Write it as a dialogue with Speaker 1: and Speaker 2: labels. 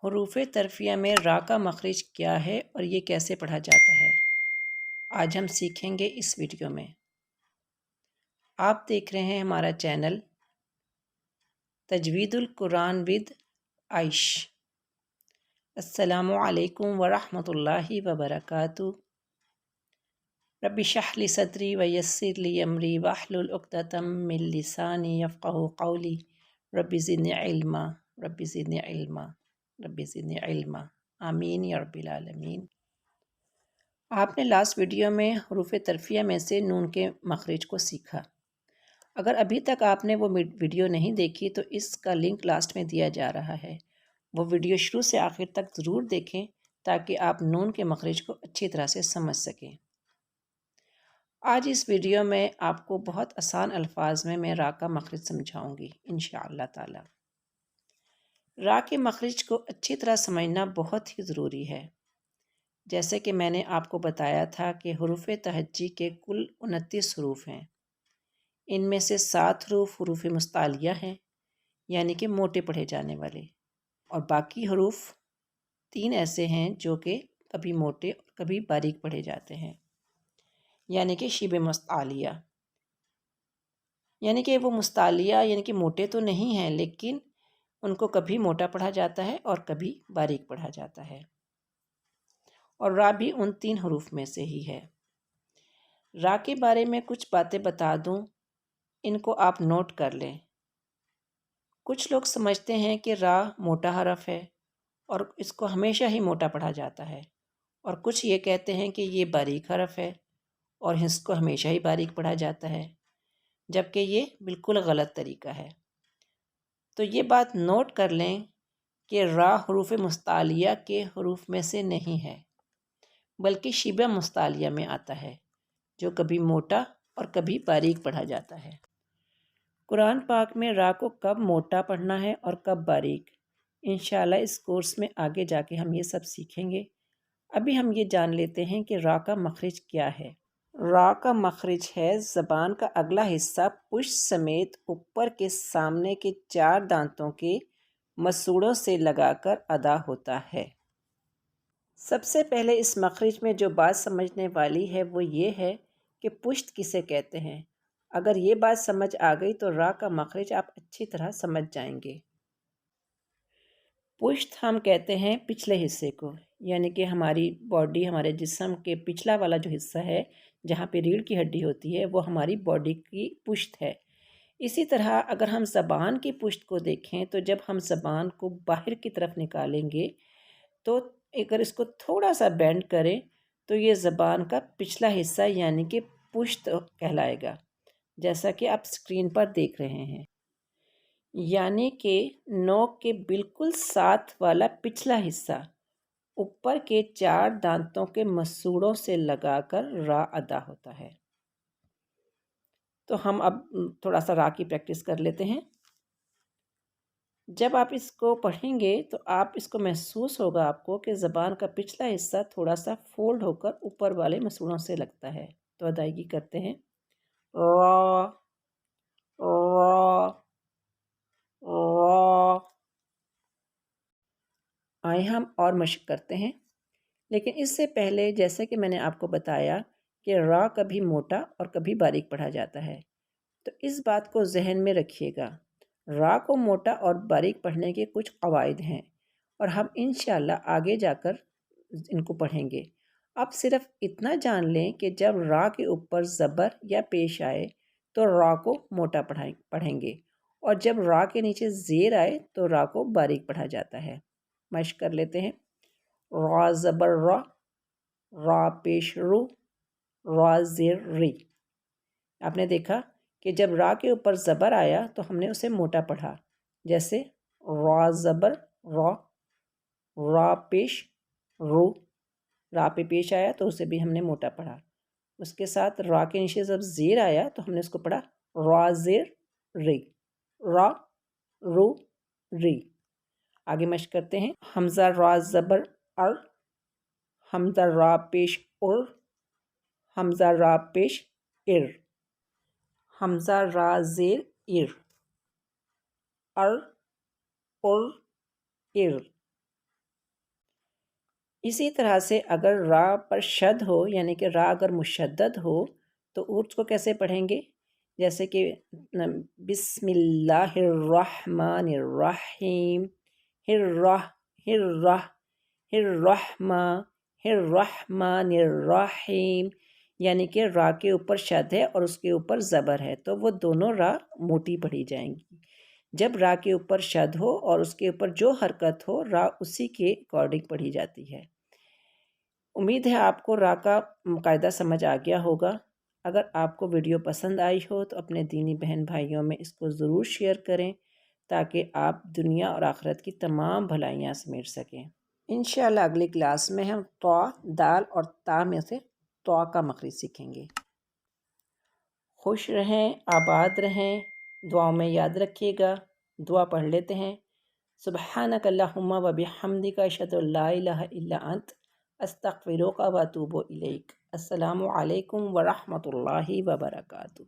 Speaker 1: حروف ترفیع میں را کا مخرج کیا ہے اور یہ کیسے پڑھا جاتا ہے، آج ہم سیکھیں گے اس ویڈیو میں۔ آپ دیکھ رہے ہیں ہمارا چینل تجوید القرآن ود عائش۔ السلام علیکم ورحمۃ اللہ وبرکاتہ۔ رب اشرح لی صدری ویسر لی امری واحلل عقدۃ من لسانی یفقہوا قولی۔ رب زدنی علما، رب زدنی علما، رب زدنی علما، آمین یا رب العالمین۔ آپ نے لاسٹ ویڈیو میں حروف ترفیع میں سے نون کے مخرج کو سیکھا۔ اگر ابھی تک آپ نے وہ ویڈیو نہیں دیکھی تو اس کا لنک لاسٹ میں دیا جا رہا ہے، وہ ویڈیو شروع سے آخر تک ضرور دیکھیں تاکہ آپ نون کے مخرج کو اچھی طرح سے سمجھ سکیں۔ آج اس ویڈیو میں آپ کو بہت آسان الفاظ میں را کا مخرج سمجھاؤں گی انشاءاللہ تعالی۔ را کے مخرج کو اچھی طرح سمجھنا بہت ہی ضروری ہے۔ جیسے کہ میں نے آپ کو بتایا تھا کہ حروف تہجی کے کل 29 حروف ہیں۔ ان میں سے 7 حروف حروف مستعلیہ ہیں، یعنی کہ موٹے پڑھے جانے والے، اور باقی حروف 3 ایسے ہیں جو کہ کبھی موٹے اور کبھی باریک پڑھے جاتے ہیں، یعنی کہ شبہ مستعلیہ۔ یعنی کہ وہ مستعلیہ یعنی کہ موٹے تو نہیں ہیں، لیکن ان کو کبھی موٹا پڑھا جاتا ہے اور کبھی باریک پڑھا جاتا ہے، اور را بھی ان 3 حروف میں سے ہی ہے۔ را کے بارے میں کچھ باتیں بتا دوں، ان کو آپ نوٹ کر لیں۔ کچھ لوگ سمجھتے ہیں کہ را موٹا حرف ہے اور اس کو ہمیشہ ہی موٹا پڑھا جاتا ہے، اور کچھ یہ کہتے ہیں کہ یہ باریک حرف ہے اور اس کو ہمیشہ ہی باریک پڑھا جاتا ہے، جبکہ یہ بالکل غلط طریقہ ہے۔ تو یہ بات نوٹ کر لیں کہ را حروف مستعلیہ کے حروف میں سے نہیں ہے، بلکہ شبہ مستعلیہ میں آتا ہے، جو کبھی موٹا اور کبھی باریک پڑھا جاتا ہے۔ قرآن پاک میں را کو کب موٹا پڑھنا ہے اور کب باریک، انشاءاللہ اس کورس میں آگے جا کے ہم یہ سب سیکھیں گے۔ ابھی ہم یہ جان لیتے ہیں کہ را کا مخرج کیا ہے۔ را کا مخرج ہے زبان کا اگلا حصہ پشت سمیت اوپر کے سامنے کے 4 دانتوں کے مسوڑوں سے لگا کر ادا ہوتا ہے۔ سب سے پہلے اس مخرج میں جو بات سمجھنے والی ہے وہ یہ ہے کہ پشت کسے کہتے ہیں۔ اگر یہ بات سمجھ آ گئی تو را کا مخرج آپ اچھی طرح سمجھ جائیں گے۔ پشت ہم کہتے ہیں پچھلے حصے کو، یعنی کہ ہماری باڈی، ہمارے جسم کے پچھلا والا جو حصہ ہے جہاں پہ ریڑھ کی ہڈی ہوتی ہے وہ ہماری باڈی کی پشت ہے۔ اسی طرح اگر ہم زبان کی پشت کو دیکھیں تو جب ہم زبان کو باہر کی طرف نکالیں گے تو اگر اس کو تھوڑا سا بینڈ کریں تو یہ زبان کا پچھلا حصہ یعنی کہ پشت کہلائے گا، جیسا کہ آپ اسکرین پر دیکھ رہے ہیں۔ یعنی کہ نوک کے بالکل ساتھ والا پچھلا حصہ اوپر کے 4 دانتوں کے مسوڑوں سے لگا کر را ادا ہوتا ہے۔ تو ہم اب تھوڑا سا را کی پریکٹس کر لیتے ہیں۔ جب آپ اس کو پڑھیں گے تو آپ اس کو محسوس ہوگا آپ کو کہ زبان کا پچھلا حصہ تھوڑا سا فولڈ ہو کر اوپر والے مسوڑوں سے لگتا ہے۔ تو ادائیگی کرتے ہیں۔ را را را۔ آئے ہم اور مشق کرتے ہیں، لیکن اس سے پہلے جیسے کہ میں نے آپ کو بتایا کہ را کبھی موٹا اور کبھی باریک پڑھا جاتا ہے، تو اس بات کو ذہن میں رکھیے گا۔ را کو موٹا اور باریک پڑھنے کے کچھ قواعد ہیں اور ہم انشاءاللہ آگے جا کر ان کو پڑھیں گے۔ آپ صرف اتنا جان لیں کہ جب را کے اوپر زبر یا پیش آئے تو را کو موٹا پڑھیں گے، اور جب را کے نیچے زیر آئے تو را کو باریک پڑھا جاتا ہے۔ مشق کر لیتے ہیں۔ را زبر را، را پیش رو، را زیر ری۔ آپ نے دیکھا کہ جب را کے اوپر زبر آیا تو ہم نے اسے موٹا پڑھا، جیسے را زبر را، را پیش رو۔ را پہ پیش آیا تو اسے بھی ہم نے موٹا پڑھا۔ اس کے ساتھ را کے نیچے جب زیر آیا تو ہم نے اس کو پڑھا را زیر ری، را رو ری۔ آگے مشق کرتے ہیں۔ حمزہ را زبر ار، حمزہ را پیش ار، حمزہ را پیش ار، حمزہ را زیر ار، ار ار ار، اسی طرح سے اگر را پر شد ہو، یعنی کہ را اگر مشدد ہو تو اس کو کیسے پڑھیں گے؟ جیسے کہ بسم اللہ الرحمن الرحیم، الرحمن الرحیم، یعنی کہ را کے اوپر شد ہے اور اس کے اوپر زبر ہے تو وہ دونوں را موٹی پڑھی جائیں گی۔ جب را کے اوپر شد ہو اور اس کے اوپر جو حرکت ہو را اسی کے اکارڈنگ پڑھی جاتی ہے۔ امید ہے آپ کو را کا قاعدہ سمجھ آ گیا ہوگا۔ اگر آپ کو ویڈیو پسند آئی ہو تو اپنے دینی بہن بھائیوں میں اس کو ضرور شیئر کریں تاکہ آپ دنیا اور آخرت کی تمام بھلائیاں سمیٹ سکیں۔ انشاءاللہ اگلی کلاس میں ہم طا، دال اور تا میں سے طا کا مخرج سیکھیں گے۔ خوش رہیں، آباد رہیں، دعاؤں میں یاد رکھیے گا۔ دعا پڑھ لیتے ہیں۔ سبحانک اللہم و بحمدک اشہد ان لا الہ الا انت استغفرک و اتوب الیک۔ السلام علیکم ورحمۃ اللہ وبرکاتہ۔